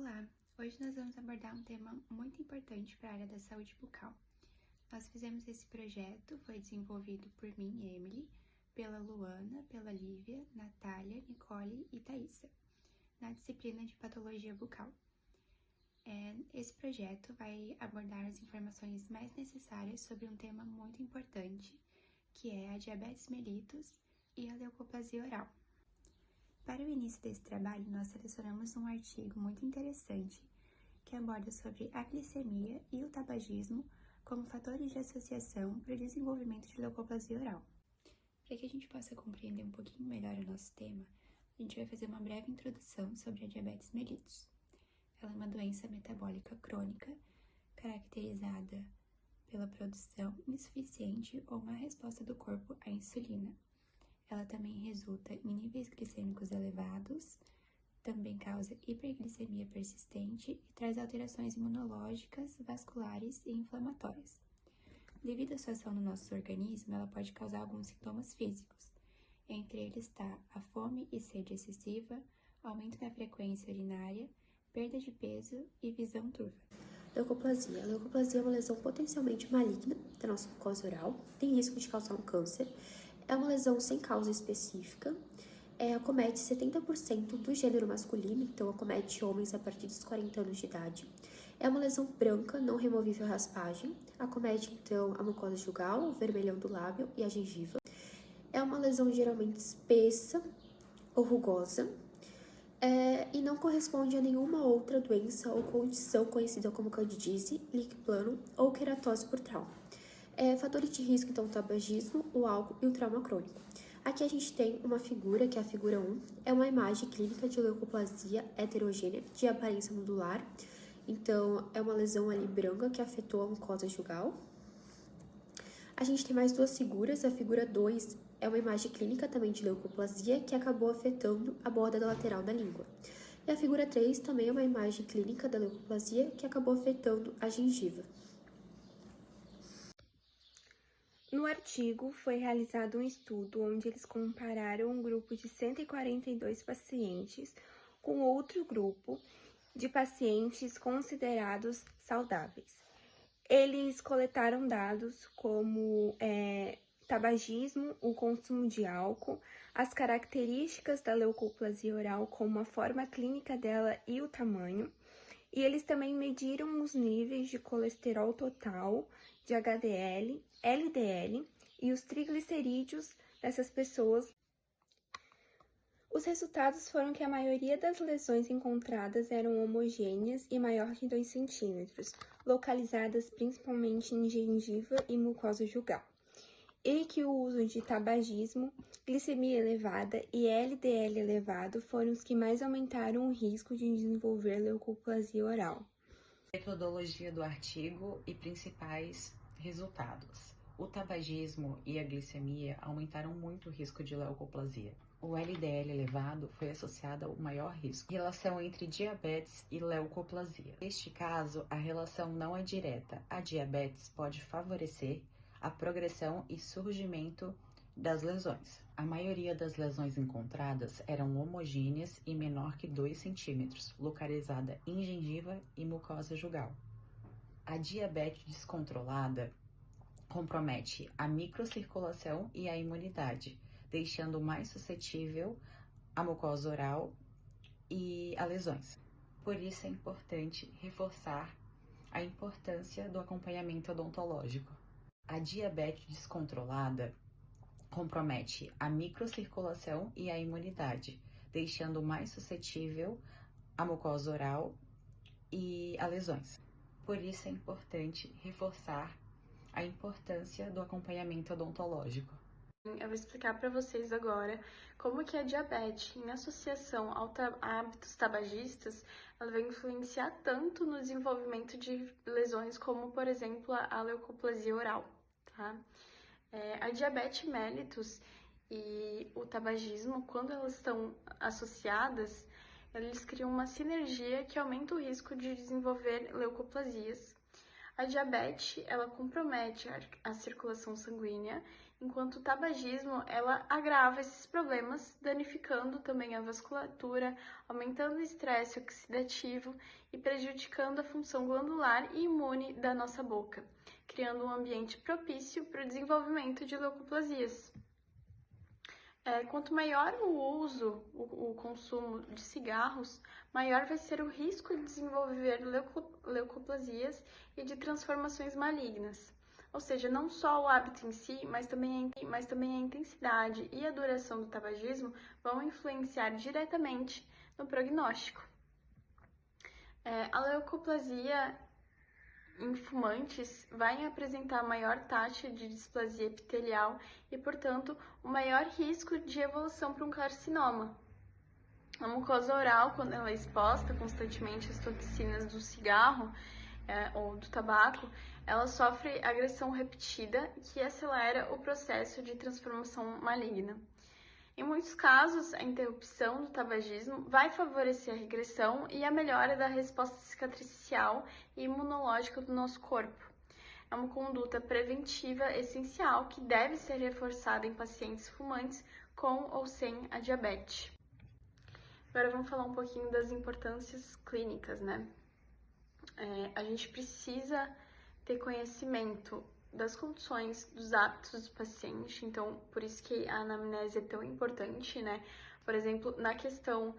Olá! Hoje nós vamos abordar um tema muito importante para a área da saúde bucal. Nós fizemos esse projeto, foi desenvolvido por mim, Emily, pela Luana, pela Lívia, Natália, Nicole e Thaisa, na disciplina de patologia bucal. Esse projeto vai abordar as informações mais necessárias sobre um tema muito importante, que é a diabetes mellitus e a leucoplasia oral. Para o início desse trabalho, nós selecionamos um artigo muito interessante que aborda sobre a glicemia e o tabagismo como fatores de associação para o desenvolvimento de leucoplasia oral. Para que a gente possa compreender um pouquinho melhor o nosso tema, a gente vai fazer uma breve introdução sobre a diabetes mellitus. Ela é uma doença metabólica crônica caracterizada pela produção insuficiente ou má resposta do corpo à insulina. Ela também resulta em níveis glicêmicos elevados, também causa hiperglicemia persistente e traz alterações imunológicas, vasculares e inflamatórias. Devido à sua ação no nosso organismo, ela pode causar alguns sintomas físicos. Entre eles está a fome e sede excessiva, aumento da frequência urinária, perda de peso e visão turva. Leucoplasia. A leucoplasia é uma lesão potencialmente maligna da nossa mucosa oral, tem risco de causar um câncer. É uma lesão sem causa específica, acomete 70% do gênero masculino, então acomete homens a partir dos 40 anos de idade. É uma lesão branca, não removível à raspagem, acomete então a mucosa jugal, o vermelhão do lábio e a gengiva. É uma lesão geralmente espessa ou rugosa, e não corresponde a nenhuma outra doença ou condição conhecida como candidíase, leak plano ou queratose por trauma. Fatores de risco, então, o tabagismo, o álcool e o trauma crônico. Aqui a gente tem uma figura, que é a figura 1, é uma imagem clínica de leucoplasia heterogênea de aparência nodular. Então, é uma lesão ali branca que afetou a mucosa jugal. A gente tem mais duas figuras, a figura 2 é uma imagem clínica também de leucoplasia que acabou afetando a borda lateral da língua. E a figura 3 também é uma imagem clínica da leucoplasia que acabou afetando a gengiva. No artigo, foi realizado um estudo onde eles compararam um grupo de 142 pacientes com outro grupo de pacientes considerados saudáveis. Eles coletaram dados como tabagismo, o consumo de álcool, as características da leucoplasia oral, como a forma clínica dela e o tamanho. E eles também mediram os níveis de colesterol total, de HDL, LDL e os triglicerídeos dessas pessoas. Os resultados foram que a maioria das lesões encontradas eram homogêneas e maior que 2 centímetros, localizadas principalmente em gengiva e mucosa jugal. E que o uso de tabagismo, glicemia elevada e LDL elevado foram os que mais aumentaram o risco de desenvolver leucoplasia oral. Metodologia do artigo e principais resultados. O tabagismo e a glicemia aumentaram muito o risco de leucoplasia. O LDL elevado foi associado ao maior risco. Relação entre diabetes e leucoplasia. Neste caso, a relação não é direta. A diabetes pode favorecer a progressão e surgimento das lesões. A maioria das lesões encontradas eram homogêneas e menor que 2 centímetros, localizada em gengiva e mucosa jugal. A diabetes descontrolada compromete a microcirculação e a imunidade, deixando mais suscetível a mucosa oral e a lesões. Por isso é importante reforçar a importância do acompanhamento odontológico. A diabetes descontrolada compromete a microcirculação e a imunidade, deixando mais suscetível a mucosa oral e a lesões. Por isso é importante reforçar a importância do acompanhamento odontológico. Eu vou explicar para vocês agora como que a diabetes, em associação a hábitos tabagistas, ela vai influenciar tanto no desenvolvimento de lesões como, por exemplo, a leucoplasia oral, tá? A diabetes mellitus e o tabagismo, quando elas estão associadas, eles criam uma sinergia que aumenta o risco de desenvolver leucoplasias. A diabetes, ela compromete a circulação sanguínea enquanto o tabagismo, ela agrava esses problemas, danificando também a vasculatura, aumentando o estresse oxidativo e prejudicando a função glandular e imune da nossa boca, criando um ambiente propício para o desenvolvimento de leucoplasias. Quanto maior o uso, o consumo de cigarros, maior vai ser o risco de desenvolver leucoplasias e de transformações malignas. Ou seja, não só o hábito em si, mas também a intensidade e a duração do tabagismo vão influenciar diretamente no prognóstico. A leucoplasia em fumantes vai apresentar maior taxa de displasia epitelial e, portanto, um maior risco de evolução para um carcinoma. A mucosa oral, quando ela é exposta constantemente às toxinas do cigarro ou do tabaco, ela sofre agressão repetida que acelera o processo de transformação maligna. Em muitos casos, a interrupção do tabagismo vai favorecer a regressão e a melhora da resposta cicatricial e imunológica do nosso corpo. É uma conduta preventiva essencial que deve ser reforçada em pacientes fumantes com ou sem a diabetes. Agora vamos falar um pouquinho das importâncias clínicas, né? A gente precisa ter conhecimento das condições, dos hábitos do paciente, então por isso que a anamnese é tão importante, né? Por exemplo, na questão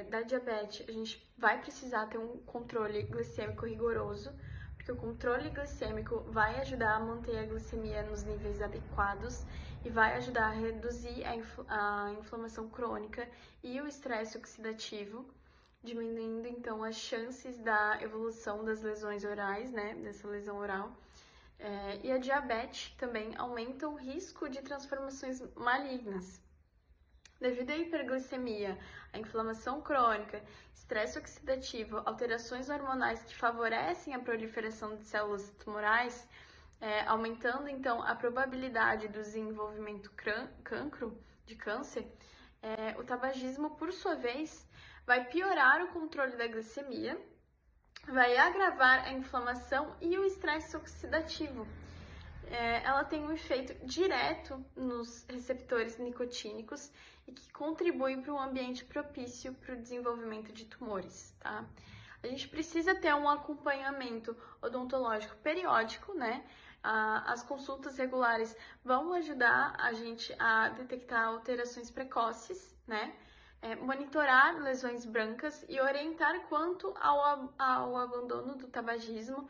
da diabetes, a gente vai precisar ter um controle glicêmico rigoroso, porque o controle glicêmico vai ajudar a manter a glicemia nos níveis adequados e vai ajudar a reduzir a inflamação crônica e o estresse oxidativo, diminuindo então as chances da evolução das lesões orais, né? Dessa lesão oral. E a diabetes também aumenta o risco de transformações malignas. Devido à hiperglicemia, à inflamação crônica, estresse oxidativo, alterações hormonais que favorecem a proliferação de células tumorais, aumentando então a probabilidade do desenvolvimento de câncer, o tabagismo, por sua vez, vai piorar o controle da glicemia, vai agravar a inflamação e o estresse oxidativo. Ela tem um efeito direto nos receptores nicotínicos e que contribui para um ambiente propício para o desenvolvimento de tumores, tá? A gente precisa ter um acompanhamento odontológico periódico, né? As consultas regulares vão ajudar a gente a detectar alterações precoces, né? Monitorar lesões brancas e orientar quanto ao abandono do tabagismo.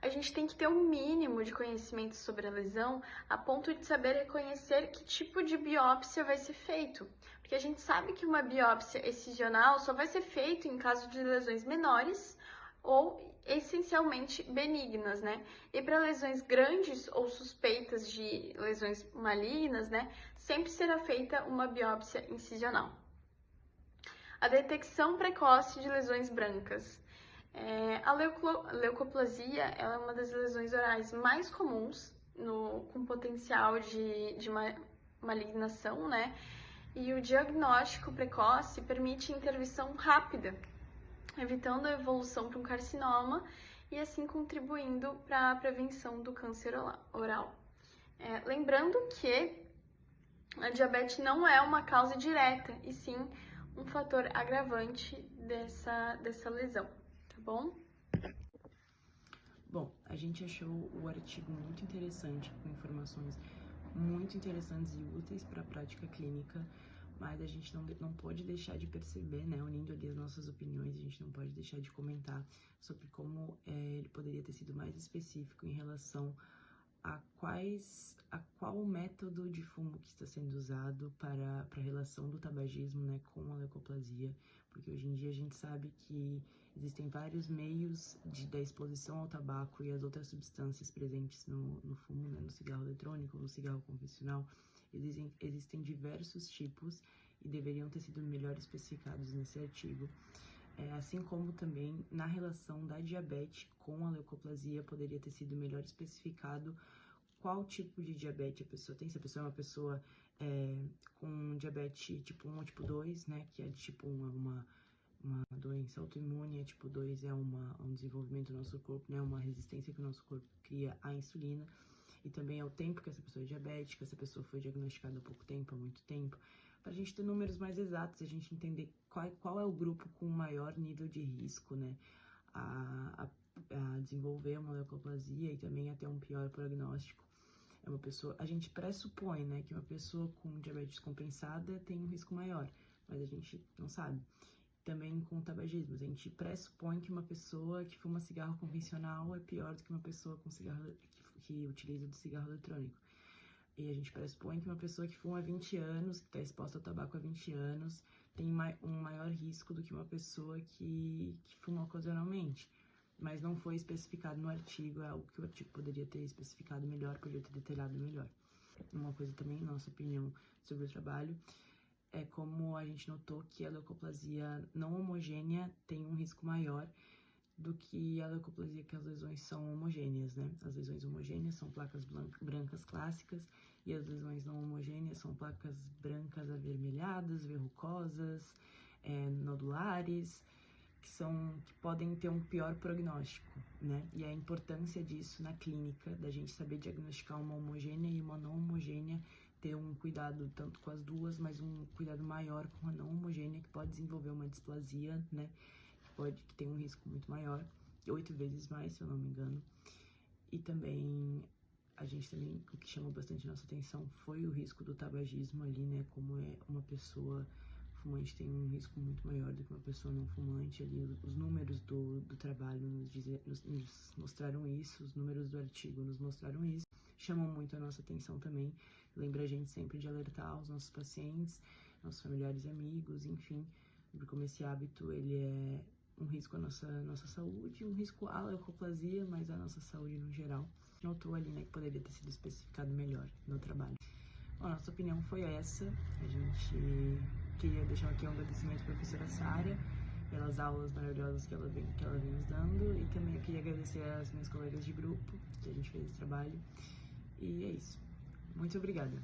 A gente tem que ter um mínimo de conhecimento sobre a lesão a ponto de saber reconhecer que tipo de biópsia vai ser feito. Porque a gente sabe que uma biópsia excisional só vai ser feita em caso de lesões menores ou essencialmente benignas, né? E para lesões grandes ou suspeitas de lesões malignas, né, sempre será feita uma biópsia incisional. A detecção precoce de lesões brancas. A leucoplasia ela é uma das lesões orais mais comuns, com potencial de malignação, né? E o diagnóstico precoce permite intervenção rápida, evitando a evolução para um carcinoma e assim contribuindo para a prevenção do câncer oral. Lembrando que a diabetes não é uma causa direta, e sim um fator agravante dessa lesão. Bom? Bom, a gente achou o artigo muito interessante, com informações muito interessantes e úteis para a prática clínica, mas a gente não pode deixar de perceber, né, unindo ali as nossas opiniões, a gente não pode deixar de comentar sobre como ele poderia ter sido mais específico em relação a qual método de fumo que está sendo usado para a relação do tabagismo, né, com a leucoplasia, porque hoje em dia a gente sabe que existem vários meios da exposição ao tabaco e às outras substâncias presentes no fumo, né, no cigarro eletrônico, no cigarro convencional. Existem diversos tipos e deveriam ter sido melhor especificados nesse artigo. Assim como também na relação da diabetes com a leucoplasia poderia ter sido melhor especificado qual tipo de diabetes a pessoa tem, se a pessoa é uma pessoa com diabetes tipo 1 ou tipo 2, né, que é tipo 1 é uma doença autoimune, a tipo 2 é um desenvolvimento do nosso corpo, né, uma resistência que o nosso corpo cria à insulina, e também ao tempo que essa pessoa é diabética, se a pessoa foi diagnosticada há pouco tempo, há muito tempo, para a gente ter números mais exatos e a gente entender qual é o grupo com maior nível de risco, né, a desenvolver uma leucoplasia e também a ter um pior prognóstico. É uma pessoa, a gente pressupõe, né, que uma pessoa com diabetes compensada tem um risco maior, mas a gente não sabe. Também com o tabagismo, a gente pressupõe que uma pessoa que fuma cigarro convencional é pior do que uma pessoa com cigarro que utiliza do cigarro eletrônico. E a gente pressupõe que uma pessoa que fuma há 20 anos, que está exposta ao tabaco há 20 anos, tem um maior risco do que uma pessoa que fuma ocasionalmente. Mas não foi especificado no artigo, é algo que o artigo poderia ter especificado melhor, poderia ter detalhado melhor. Uma coisa também, nossa opinião sobre o trabalho, é como a gente notou que a leucoplasia não homogênea tem um risco maior do que a leucoplasia que as lesões são homogêneas, né? As lesões homogêneas são placas brancas clássicas e as lesões não homogêneas são placas brancas avermelhadas, verrucosas, nodulares, que podem ter um pior prognóstico, né? E a importância disso na clínica, da gente saber diagnosticar uma homogênea e uma não homogênea, ter um cuidado tanto com as duas, mas um cuidado maior com a não homogênea, que pode desenvolver uma displasia, né? Que tem um risco muito maior, 8 vezes mais, se eu não me engano. E também, o que chamou bastante nossa atenção foi o risco do tabagismo ali, né? Como é uma pessoa fumante tem um risco muito maior do que uma pessoa não fumante ali. Os números do trabalho nos mostraram isso, os números do artigo nos mostraram isso. Chamam muito a nossa atenção também. Lembra a gente sempre de alertar os nossos pacientes, nossos familiares e amigos, enfim, sobre como esse hábito, ele é um risco à nossa saúde, um risco à leucoplasia, mas à nossa saúde no geral. Notou ali, né, que poderia ter sido especificado melhor no trabalho. Bom, a nossa opinião foi essa. A gente queria deixar aqui um agradecimento à professora Sária pelas aulas maravilhosas que ela vem nos dando, e também eu queria agradecer às minhas colegas de grupo que a gente fez esse trabalho. E é isso. Muito obrigada.